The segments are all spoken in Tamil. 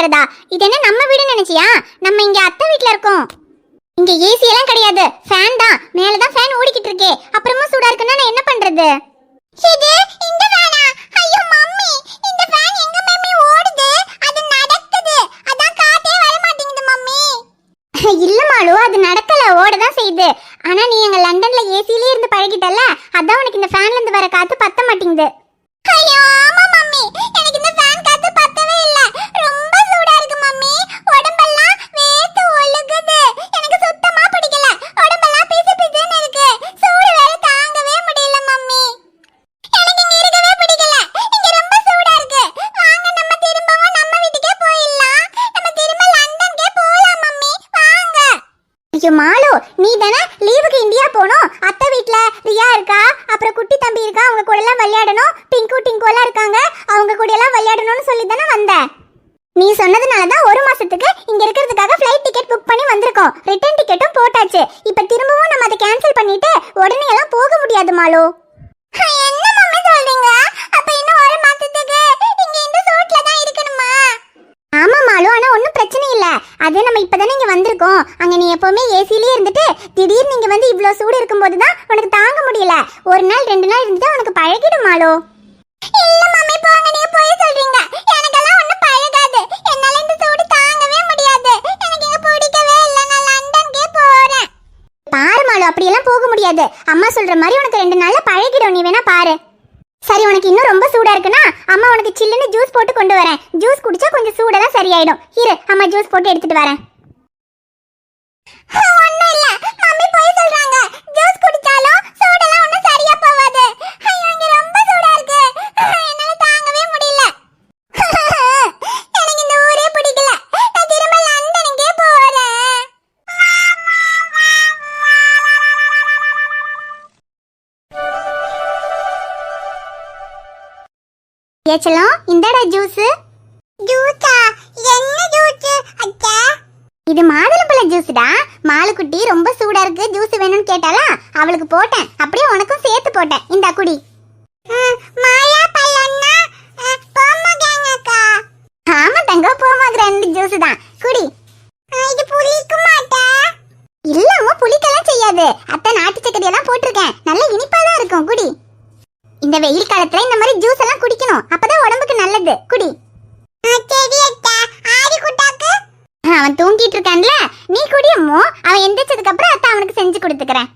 பண்றதா? இது என்ன நம்ம வீடு நினைச்சியா? நம்ம இங்க அத்தை வீட்ல இருக்கோம். இங்க ஏசி எல்லாம் கிடையாது, ஃபேன் தான். மேல தான் ஃபேன் ஓடிக்கிட்டு இருக்கே. அப்புறமா சூடா இருக்குன்னா நான் என்ன பண்றது? இது இந்த ஃபேனா? ஐயோ மம்மி, இந்த ஃபேன் எங்க மம்மி ஓடுது? அது நடக்குது. அதான் காத்தே வர மாட்டேங்குது மம்மி. இல்ல மாலு, அது நடக்கல, ஓட தான் செய்யுது. ஆனா நீ எங்க லண்டன்ல ஏசிலே இருந்து பழகிட்டல, அதான் உனக்கு இந்த ஃபேன்ல இருந்து வர காத்து பத்த மாட்டேங்குது. ஐயோ ஆமா மம்மி, எனக்கு இந்த ஃபேன் காத்து பத்தவே இல்ல. ரொம்ப சூடா இருக்கு மம்மி. உடம்பெல்லாம் வேர்த்து ஒழுகுது. எனக்கு சுத்தமா பிடிக்கல. உடம்பெல்லாம் பிசு பிசுன்னு இருக்கு. சூடு வேற தாங்கவே முடியல மம்மி. எனக்கு இங்க இருக்கவே பிடிக்கல. இங்க ரொம்ப சூடா இருக்கு. வாங்க நம்ம திரும்பவும் நம்ம வீட்டுக்கே போயிடலாம். நம்ம திரும்ப லண்டன்கே போலாம் மம்மி. வாங்க. ஐயோ மாலு, நீ தானே லீவுக்கு இந்தியா போணும். அத்தை வீட்ல ரியா இருக்கா, அப்புறம் குட்டி தம்பி இருக்கா, அவங்க கூட எல்லாம் விளையாடணும். டிங்கு டிங்கு எல்லாம் இருக்காங்க, அவங்க கூட எல்லாம் விளையாடணும்னு சொல்லி தானே வந்த. நீ சொன்னதுனால தான் ஒரு மாசத்துக்கு இங்க இருக்கிறதுக்காக ஃளைட் டிக்கெட் புக் பண்ணி வந்திருக்கோம். ரிட்டர்ன் டிக்கெட்டும் போட்டாச்சு. இப்ப திரும்பவும் நம்ம அதை கேன்சல் பண்ணிட்டு உடனே எல்லாம் போக முடியாது மாலு. என்ன மம்மி சொல்றீங்க? அப்ப இன்னும் ஒரு மாசத்துக்கு இங்க இந்த சூட்ல தான் இருக்கணுமா? ஆமா மாலு, ஆனா ஒன்னும் பிரச்சனை இல்ல. அதே நம்ம இப்பதானே இங்க வந்திருக்கோம். அங்க நீ எப்பவுமே ஏசிலேயே இருந்துட்டு திடீர்னு இங்க வந்து இவ்ளோ சூடு இருக்கும்போது தான் உனக்கு தாங்க முடியல. ஒரு நாள் 2 நாள் இருந்துட்டு உனக்கு பழகிடும் மாலு. இல்ல மம்மி, போங்க, நீங்க போய் சொல்றீங்க. எனக்கெல்லாம் ஒன்னும் பழகாது. என்னால இந்த சூடு தாங்கவே முடியாது. எனக்கு இங்க பிடிக்கவே இல்ல. நான் லண்டன்கே போறேன். பாரு மாலு, அப்படி எல்லாம் போக முடியாது. அம்மா சொல்ற மாதிரி உனக்கு 2 நாள்ல பழகிடும். நீ வேணா பாரு. சரி, உனக்கு இன்னும் ரொம்ப சூடா இருக்குன்னா அம்மா உனக்கு சில்லுன்னு ஜூஸ் போட்டு கொண்டு வரேன். ஜூஸ் குடிச்சா கொஞ்சம் சூடெல்லாம் சரியாயிடும். இரு, அம்மா ஜூஸ் போட்டு எடுத்துட்டு வரேன். ஒண்ணும் இல்ல மம்மி, போய் சொல்றாங்க. ஜூஸ் குடிச்சாலும் சூடெல்லாம் ஒண்ணும் சரியா போகாது. ஐயோ, இங்க ரொம்ப சூடா இருக்கு. என்னால தாங்கவே முடியல. எனக்கு இந்த ஊரே பிடிக்கல. நான் திரும்ப லண்டனுக்கே போறேன். ஏச்சலம், இந்தடா ஜூஸ். ஜூஸா? என்ன ஜூஸ் அக்கா? இது மாதுளம்பழ ஜூஸ்டா. மாலுக்குட்டி ரொம்ப சூடா இருக்கு, ஜூஸ் வேணும்னு கேட்டாளா, அவளுக்கு போட்டேன். அப்படியே உனக்கும் சேர்த்து போட்டேன். இந்தா குடி. மாயா பழம்னா போமகிரானேட்டா? ஆமா தங்கம், போமகிரானேட் ஜூஸ் தான். குடி. இது புளிக்க மாட்டா? இல்லம்மா, புளிக்கலாம் செய்யாது. அத்தை நாட்டு சக்கரை எல்லாம் போட்டிருக்கேன். நல்ல இனிப்பா தான் இருக்கும். குடி. இந்த வெயில் காலத்துல இந்த மாதிரி ஜூஸ் எல்லாம் குடிக்கணும். அப்பதான் உடம்புக்கு நல்லது. குடி. சரி அக்கா. ஆரி குட்டாக்கு? அவன் தூங்கிட்டு இருக்கான்ல, நீ குடியம்மோ. அவன் எந்திரிச்சதுக்கு அப்புறம் அத்தை அவனுக்கு செஞ்சு கொடுத்துக்கறேன்.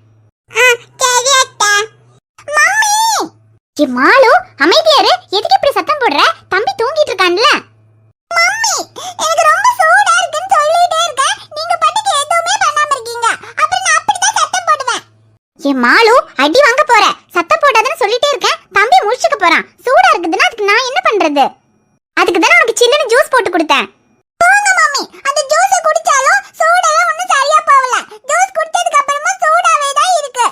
சரி அக்கா. மம்மி, ஏ மாலு, அமைதியா இரு. எதுக்கு இப்படி சத்தம் போடுற? தம்பி தூங்கிட்டு இருக்கான்ல. மம்மி, எனக்கு ரொம்ப சூடா இருக்குன்னு சொல்லிட்டே இருக்கேன். நீங்க பாட்டுக்கு எதுவுமே பண்ணாம இருக்கீங்க. அப்புறம் நான் அப்படி தான் சத்தம் போடுவேன். ஏ மாலு, அடி வாங்க போற. சத்தம் போடாதன்னு சொல்லிட்டே இருக்கேன். தம்பி முழிச்சுக்க போறான். சூடா இருக்குதுன்னா அதுக்கு நான் என்ன பண்றது? அதுக்கு தானே உனக்கு சில்லுன்னு ஜூஸ் போட்டு கொடுத்தேன். போங்க மம்மி, அந்த ஜூஸ் குடிச்சாலும் சூடெல்லாம் ஒண்ணும் சரியா போகல. ஜூஸ் குடிச்சதுக்கு அப்புறமா சூடாவே தான் இருக்கு.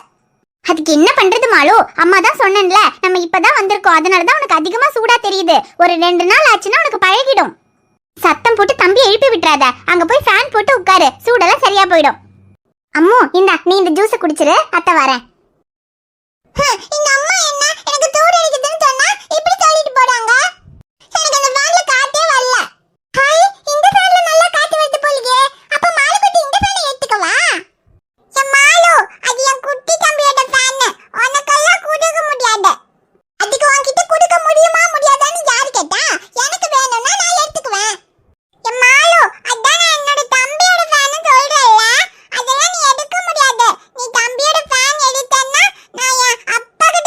அதுக்கு என்ன பண்றது மாலு? அம்மா தான் சொன்னேன்ல, நம்ம இப்பதான் வந்திருக்கோம். அதனால தான் உனக்கு அதிகமா சூடா தெரியுது. ஒரு 2 நாள் ஆச்சுன்னா உனக்கு பழகிடும். சத்தம் போட்டு தம்பி எழுப்பி விட்டுறாத. அங்க போய் ஃபேன் போட்டு உட்காரு. சூடெல்லாம் சரியா போயிடும். அம்மு, இந்தா நீ இந்த ஜூஸ் குடிச்சிரு. அத்தை வரேன். இந்த அம்மா என்ன எனக்கு சூடு அடிக்குதுன்னு சொன்னா இப்படி சொல்லிட்டு போறாங்க. எனக்கு அந்த ஃபேன்ல காத்தே வரல. ஹாய், இந்த ஃபேன்ல நல்லா காத்து வருது போலியே. அப்ப மாலு குட்டி இந்த ஃபேனை ஏத்துக்கவா? ஏ மாலு, அது என் குட்டி தம்பியோட ஃபேன். உனக்கெல்லாம் கொடுக்க முடியாது. அதுக்கு உன்கிட்ட கொடுக்க முடியுமா முடியாதான்னு யாரு கேட்டா? எனக்கு வேணும்னா நான் எடுத்துக்குவேன். ஏ மாலு, அதான் நான் என்னோட தம்பியோட ஃபேன் சொல்றேன்ல, அதெல்லாம் நீ எடுக்க முடியாது. நீ தம்பியோட ஃபேன் எடுத்தன்னா நான் என் அப்பா கிட்ட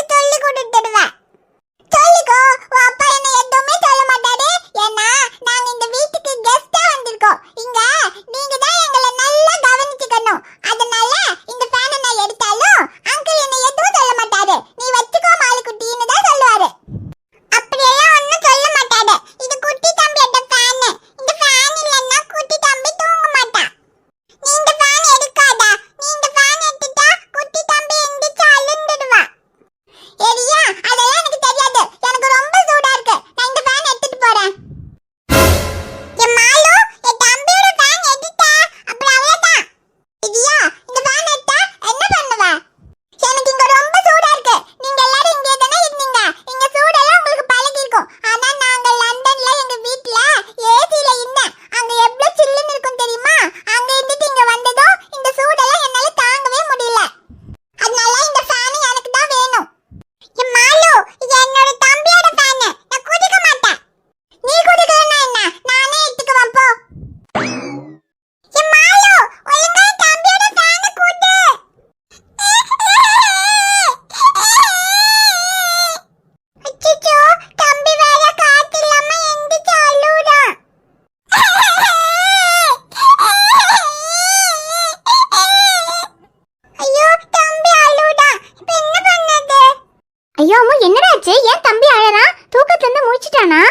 என்னாச்சு? ஏன் தம்பி அழறான்? தூக்கத்துல இருந்து முழிச்சிட்டானா?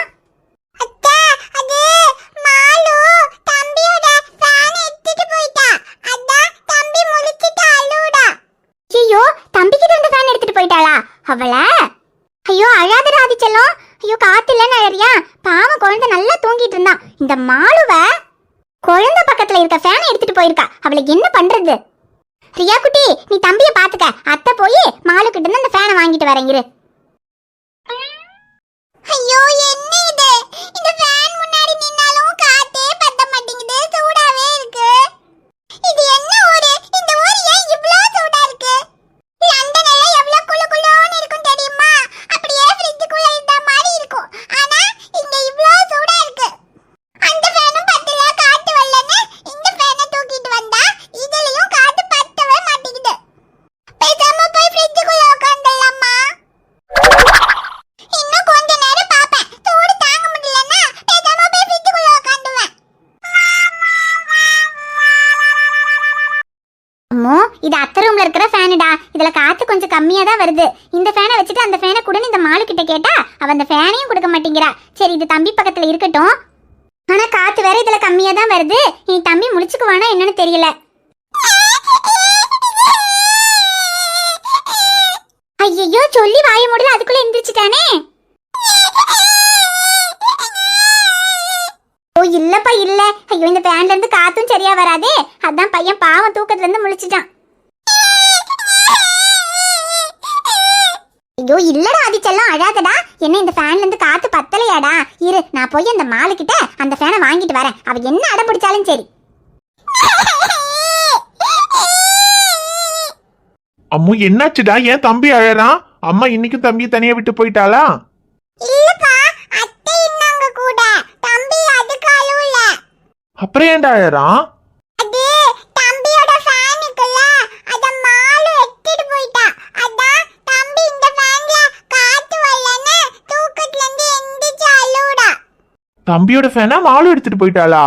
அத்தை, அது மாலு தம்பியோட ஃபேன் எடுத்துட்டு போயிட்டா. அதான் தம்பி முழிச்சிட்டு அழுவுடா. ஐயோ, தம்பிக்கு அந்த ஃபேன் எடுத்துட்டு போயிட்டாளா அவள? ஐயோ அழாதடா ஆதிச்செல்லம். ஐயோ காத்து இல்லன்னு அழறியா? பாவம் குழந்தை நல்லா தூங்கிட்டு இருந்தான். இந்த மாலுவ குழந்தை பக்கத்துல இருக்க ஃபேனை எடுத்துட்டு போயிருக்கா. அவளுக்கு என்ன பண்றது? ரியா குட்டி, நீ தம்பியை பாத்துக்க. அத்தை போய் மாலு கிட்ட இருந்து அந்த ஃபேனை வாங்கிட்டு வரேன் இரு. ஐயோ என்ன இது? இந்த ஃபேன் முன்னாடி நின்னாலும் காத்தே பத்த மாட்டேங்குது. சூடாவே இருக்கு. இது என்ன ஊரு? இந்த ஊர் ஏன் இவ்ளோ சூடா இருக்கு? லண்டன்ல எவ்வளவு குளு குளுன்னு இருக்கும் தெரியுமா? அப்படியே ஃப்ரிட்ஜுக்குள்ள இருந்த மாதிரி இருக்கும். ஆனா இங்க இவ்ளோ சூடா இருக்கு. அந்த ஃபேனும் பத்தல, காத்து வரலன்னு இந்த ஃபேனை தூக்கிட்டு வந்தா இதுலயும் காத்து பத்தவே மாட்டேங்குது. பேசாம போய் ஃப்ரிட்ஜுக்குள்ள உட்கார்ந்தலாமா? இன்னும் கொஞ்ச நேரம் பாப்பேன். சூடு தாங்க முடியலன்னா பேசாம போய் ஃப்ரிட்ஜுக்குள்ள உட்கார்ந்துவேன். அம்மோ, இது அத்தை ரூம்ல இருக்கிற ஃபேனுடா. இதுல காத்து கொஞ்சம் கம்மியா தான் வருது. இந்த ஃபேனை வச்சுட்டு அந்த ஃபேனை கூட இந்த மாலு கிட்ட கேட்டா அவ அந்த ஃபேனையும் கொடுக்க மாட்டேங்கிறா. சரி, இது தம்பி பக்கத்துல இருக்கட்டும். ஆனா காத்து வேற இதுல கம்மியா தான் வருது. நீ தம்பி முடிச்சுக்குவானா என்னன்னு தெரியல. ஐயோ, சொல்லி வாய மூடல, அதுக்குள்ள எந்திரிச்சிட்டானே. ஓ இல்லப்பா இல்ல. ஐயோ, இந்த ஃபேன்ல இருந்து காத்தும் சரியா வராதே. அதான் பையன் பாவம் தூக்கத்துல இருந்து முழிச்சிட்டான். ஐயோ இல்லடா ஆதிச்செல்லம், அழாதடா. என்ன இந்த ஃபேன்ல இருந்து காத்து பத்தலையாடா? இரு, நான் போய் அந்த மாலு கிட்ட அந்த ஃபேனை வாங்கிட்டு வரேன். அவ என்ன அடம் பிடிச்சாலும் சரி. அம்மு என்னாச்சுடா? ஏன் தம்பி அழறான்? அம்மா இன்னைக்கும் தம்பியை தனியா விட்டு போயிட்டாளா? இல்லப்பா, அத்தை இன்னங்க கூட. தம்பி அதுக்கு அழுவல. அப்புறம் ஏன்டா அழறான்? அது தம்பியோட ஃபேன் இருக்குல்ல, அத மாலு எடுத்துட்டு போயிட்டா. அதான் தம்பி இந்த ஃபேன்ல காத்து வரலன்னு தூக்கத்துல இருந்து எந்திரிச்சு அழுவுடா. தம்பியோட ஃபேனா மாலு எடுத்துட்டு போயிட்டாளா?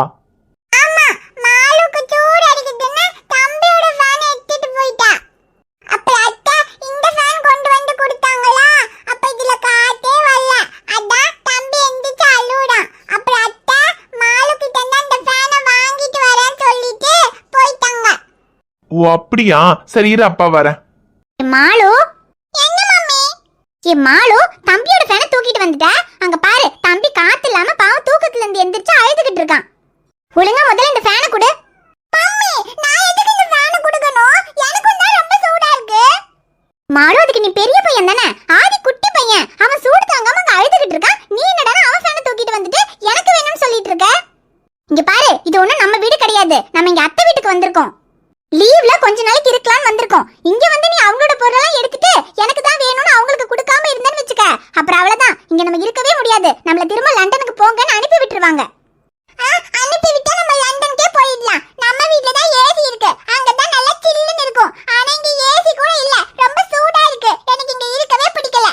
ஆமா, மாலுக்கு சூடு அடிக்குதுன்னு தம்பியோட ஃபேன் எடுத்துட்டு போயிட்டா. அப்ப அத்தை இந்த ஃபேன் கொண்டு வந்து கொடுத்தாங்களா? அப்ப இதுல காத்தே வரல. அதான் தம்பி எந்திரிச்சு அழுவுடா. அப்ப அத்தை மாலு கிட்ட இருந்து அந்த ஃபேனை வாங்கிட்டு வரேன்னு சொல்லிட்டு போயிட்டாங்க. ஓ அப்படியா? சரி இரு, அப்பா வரேன். மாலு, என்ன மம்மி? ஏ மாலு, தம்பியோட ஃபேனை தூக்கிட்டு வந்துட்ட. அங்க பாரு, தம்பி காத்து இல்லாம பாவம் தூக்கத்துல இருந்து எந்திரிச்சு அழுதுகிட்டு இருக்கான். ஒழுங்கா முதல்ல இந்த ஃபேனை கொடு. மம்மி, நான் எதுக்கு இந்த ஃபேனை கொடுக்கணும்? எனக்கும் தான் ரொம்ப சூடா இருக்கு. மாலு, அதுக்கு நீ பெரிய பையன் தானே? ஆதி குட்டி பையன். அவன் சூடு தாங்காம அங்க அழுதுகிட்டு இருக்கான். நீ என்னடா அவன் ஃபேனை தூக்கிட்டு வந்துட்டு எனக்கு வேணும்னு சொல்லிட்டு இருக்க? இங்க பாரு, இது ஒண்ணும் நம்ம வீடு கிடையாது. நம்ம இங்க அத்தை வீட்டுக்கு வந்திருக்கோம். லீவ்ல கொஞ்ச நாளைக்கு இருக்கலாம்னு வந்திருக்கோம். இங்க வந்து நீ அவங்களோட பொருளெல்லாம் எடுத்துட்டு எனக்கு தான் வேணும்னு அவங்களுக்கு கொடுக்காம இருந்தேன்னு வெச்சுக்க, அப்புறம் அவ்வளவுதான். இங்க நம்ம இருக்கவே முடியாது. நம்மள திரும்ப லண்டனுக்கு போங்கன்னு அனுப்பி விட்டுருவாங்க. அனுப்பி விட்டா நம்ம லண்டனுக்கே போயிடலாம். நம்ம வீட்ல தான் ஏசி இருக்கு. அங்க தான் நல்லா சில்லுன்னு இருக்கும். ஆனா இங்க ஏசி கூட இல்ல. ரொம்ப சூடா இருக்கு. எனக்கு இங்க இருக்கவே பிடிக்கல.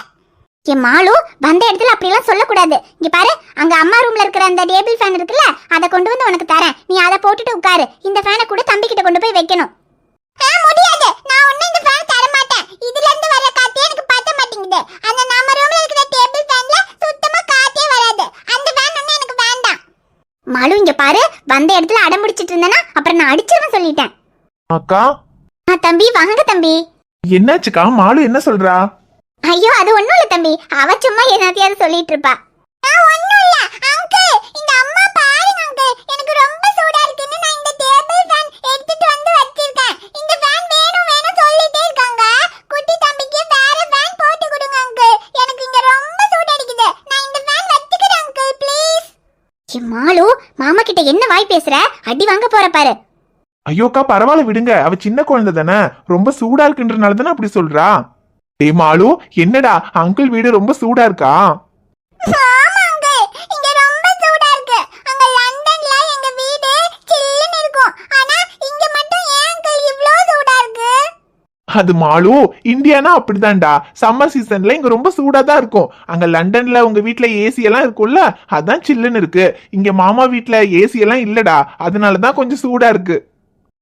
ஏ மாலு, வந்த இடத்துல அப்படி எல்லாம் சொல்லக்கூடாது. இங்க பாரு, அங்க அம்மா ரூம்ல இருக்கிற அந்த டேபிள் ஃபேன் இருக்குல்ல, அதை கொண்டு வந்து உனக்கு தரேன். நீ அதை போட்டுட்டு உட்காரு. இந்த ஃபேனை கூட தம்பி கிட்ட கொண்டு போய் வைக்கணும். முடியாது, நான் ஒன்னும் இந்த ஃபேன் தர மாட்டேன். இதுல இருந்து வர காத்தே எனக்கு பத்த மாட்டேங்குது. அந்த நம்ம ரூம்ல இருக்கிற டேபிள் ஃபேன்ல சுத்தமா காத்தே வராது. அந்த ஃபேன் ஒண்ணு எனக்கு வேண்டாம். மாலு, இங்க பாரு, வந்த இடத்துல அடம் பிடிச்சிட்டு இருந்தேனா அப்புறம் நான் அடிச்சிருவேன் சொல்லிட்டேன். அக்கா, தம்பி வாங்க தம்பி. என்னாச்சுக்கா? மாலு என்ன சொல்றா? ஐயோ அது ஒண்ணும் இல்ல தம்பி, அவ சும்மா என்னத்தையாவது சொல்லிட்டு இருப்பா. ஒண்ணும் இல்ல அங்கிள், இந்த அம்மா பாருங்க அங்கிள், எனக்கு ரொம்ப சூடா இருக்குன்னு நான் இந்த டேபிள் ஃபேன் எடுத்துட்டு வந்து வச்சிருக்கேன். இந்த ஃபேன் வேணும் வேணும் சொல்லிட்டே இருக்காங்க. குட்டி தம்பிக்கு வேற ஃபேன் போட்டு கொடுங்க அங்கிள். எனக்கு இங்க ரொம்ப சூடா அடிக்குது. நான் இந்த ஃபேன் வச்சுக்கிறேன் அங்கிள், ப்ளீஸ். ஏ மாலு, மாமா கிட்ட என்ன வாய் பேசுற? அடி வாங்க போற பாரு. ஐயோக்கா பரவாயில்ல விடுங்க, அவ சின்ன குழந்தை தானே, ரொம்ப சூடா இருக்குன்றனால தானே அப்படி சொல்றா. டே மாலு, என்னடா அங்கிள் வீடு ரொம்ப சூடா இருக்கா? ஆமா அங்கிள், இங்க ரொம்ப சூடா இருக்கு. அங்க லண்டன்ல எங்க வீடு சில்லுன்னு இருக்கும். ஆனா இங்க மட்டும் ஏன் அங்கிள் இவ்ளோ சூடா இருக்கு? அது மாலு, இந்தியானா அப்படிதான்டா. சம்மர் சீசன்ல இங்க ரொம்ப சூடா தான் இருக்கும். அங்க லண்டன்ல உங்க வீட்ல ஏசி எல்லாம் இருக்கும்ல, அதான் சில்லுன்னு இருக்கு. இங்க மாமா வீட்ல ஏசி எல்லாம் இல்லடா, அதனாலதான் கொஞ்சம் சூடா இருக்கு.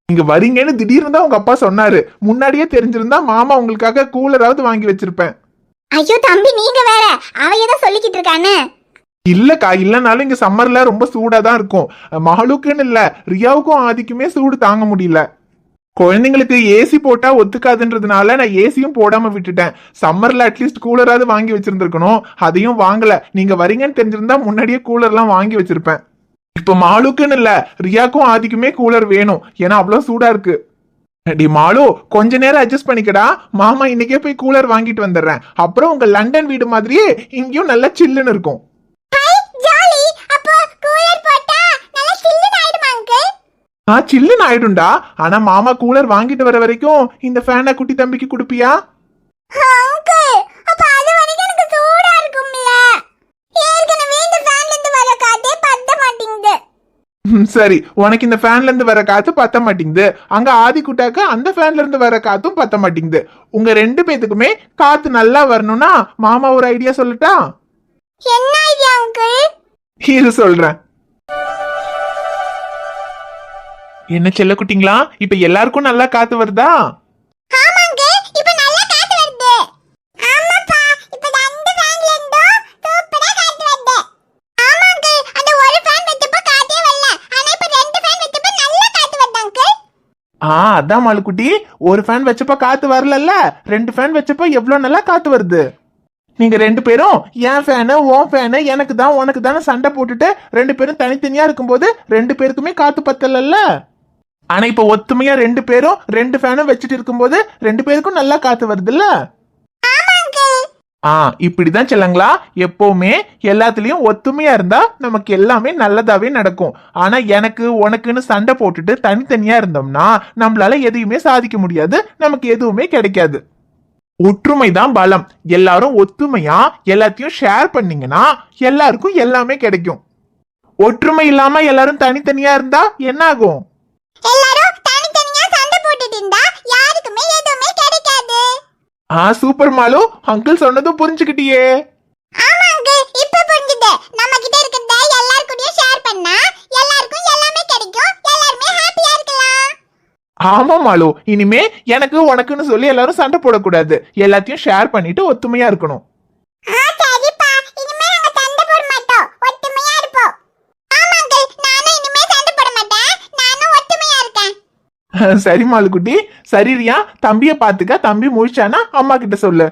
இங்க வரீங்கன்னு திடீர்னு தான் உங்க அப்பா சொன்னாரு. முன்னாடியே தெரிஞ்சிருந்தா மாமா உங்களுக்காக கூலராவது வாங்கி வச்சிருப்பேன். ஐயோ தம்பி நீங்க வேற, அவ ஏதோ சொல்லிக்கிட்டு இருக்கானே. இல்லக்கா, இல்லனாலும் இங்க சம்மர்ல ரொம்ப சூடா தான் இருக்கும். மகளுக்குன்னு இல்ல, ரியாவுக்கும் ஆதிக்குமே சூடு தாங்க முடியல. குழந்தைங்களுக்கு ஏசி போட்டா ஒத்துக்காதுன்றதுனால நான் ஏசியும் போடாம விட்டுட்டேன். சம்மர்ல அட்லீஸ்ட் கூலராவது வாங்கி வச்சிருந்திருக்கணும், அதையும் வாங்கல. நீங்க வரீங்கன்னு தெரிஞ்சிருந்தா முன்னாடியே கூலர்லாம் வாங்கி வச்சிருப்பேன். இப்ப மாலுக்குன்னு இல்ல, ரியாக்கும் ஆதிக்குமே கூலர் வேணும், ஏன்னா அவ்வளவு சூடா இருக்கு. டி மாலு, கொஞ்ச நேரம் அட்ஜஸ்ட் பண்ணிக்கடா. மாமா இன்னைக்கே போய் கூலர் வாங்கிட்டு வந்துடுறேன். அப்புறம் உங்க லண்டன் வீடு மாதிரியே இங்கேயும் நல்லா சில்லுன்னு இருக்கும். ஜாலி. அப்போ கூலர் போட்டா நல்லா சில்லுன்னு ஆயிடுமா அங்கிள்? சில்லுன்னு ஆயிடும்டா. ஆனா மாமா கூலர் வாங்கிட்டு வர வரைக்கும் இந்த ஃபேனை குட்டி தம்பிக்கு கொடுப்பியா? அங்கிள், அப்ப அது வரைக்கும் எனக்கு சூடா இருக்கும்ல. ஏற்கனவே இந்த ஃபேன்ல இருந்து வர காத்தே பத்த மாட்டேங்குது. சரி, உனக்கு இந்த ஃபேன்ல இருந்து வர காத்து பத்த மாட்டேங்குது, அங்க ஆதி குட்டாக்கு அந்த ஃபேன்ல இருந்து வர காத்தும் பத்த மாட்டேங்குது. உங்க ரெண்டு பேத்துக்குமே காத்து நல்லா வரணும்னா மாமா ஒரு ஐடியா சொல்லட்டா? என்ன ஐடியா அங்கிள்? இது சொல்றேன். என்ன செல்ல குட்டிங்களா, இப்ப எல்லாருக்கும் நல்லா காத்து வருதா? ஆமாங்க, இப்ப நல்லா காத்து வருது. ஆமாப்பா, இப்ப அந்த ஃபேன்ல இருந்து சூப்பரா காத்து வருது. ஆமாங்க, அந்த ஒரு ஃபேன் வெச்சப்ப காத்தே வரல. ஆனா இப்ப ரெண்டு ஃபேன் வெச்சப்ப நல்லா காத்து வருது அங்கிள். அதான் மாலுக்குட்டி, ஒரு ஃபேன் வச்சப்ப காத்து வரலல்ல, ரெண்டு ஃபேன் வச்சப்ப எவ்வளவு நல்லா காத்து வருது. நீங்க ரெண்டு பேரும் என் ஃபேனு உன் ஃபேனு எனக்கு தான் உனக்கு தானே சண்டை போட்டுட்டு ரெண்டு பேரும் தனித்தனியா இருக்கும்போது ரெண்டு பேருக்குமே காத்து பத்தலல்ல. ஆனா இப்ப ஒத்துமையா ரெண்டு பேரும் ரெண்டு ஃபேனும் வச்சுட்டு இருக்கும்போது ரெண்டு பேருக்கும் நல்லா காத்து வருதுல்ல. இப்படிதான் செல்லங்களா, எப்பவுமே எல்லாத்துலயும் ஒத்துமையா இருந்தா நமக்கு எல்லாமே நல்லதாவே நடக்கும். ஆனா எனக்கு உனக்குன்னு சண்டை போட்டுட்டு தனித்தனியா இருந்தோம்னா நம்மளால எதையுமே சாதிக்க முடியாது, நமக்கு எதுவுமே கிடைக்காது. ஒற்றுமைதான் பலம். எல்லாரும் ஒத்துமையா எல்லாத்தையும் ஷேர் பண்ணீங்கன்னா எல்லாருக்கும் எல்லாமே கிடைக்கும். ஒற்றுமை இல்லாம எல்லாரும் தனித்தனியா இருந்தா என்ன ஆகும்? எல்லாரும் தனித்தனியா சண்டை போட்டுட்டு இருந்தா யாருக்குமே எதுவுமே கிடைக்காது. சூப்பர் மாலு, அங்கிள் சொன்னதும் புரிஞ்சுக்கிட்டியே. ஆமாங்க, இப்ப புரிஞ்சுது. நம்ம கிட்ட இருக்கிறத எல்லார் கூடயும் ஷேர் பண்ணா எல்லாருக்கும் எல்லாமே கிடைக்கும், எல்லாரும் ஹாப்பியா இருக்கலாம். ஆமா மாலு, இனிமே எனக்கு உனக்குன்னு சொல்லி எல்லாரும் சண்டை போடக்கூடாது, எல்லாத்தையும் ஷேர் பண்ணிட்டு ஒத்துமையா இருக்கணும். சரிப்பா, இனிமே நாங்க சண்டை போட மாட்டோம், ஒத்துமையா இருப்போம். ஆமாங்க, நானும் இனிமே சண்டை போட மாட்டேன், நானும் ஒத்துமையா இருக்கேன். சரி மாலுக்குட்டி, சரி ரியா, தம்பிய பாத்துக்க. தம்பி முழிச்சானா அம்மா கிட்ட சொல்லு.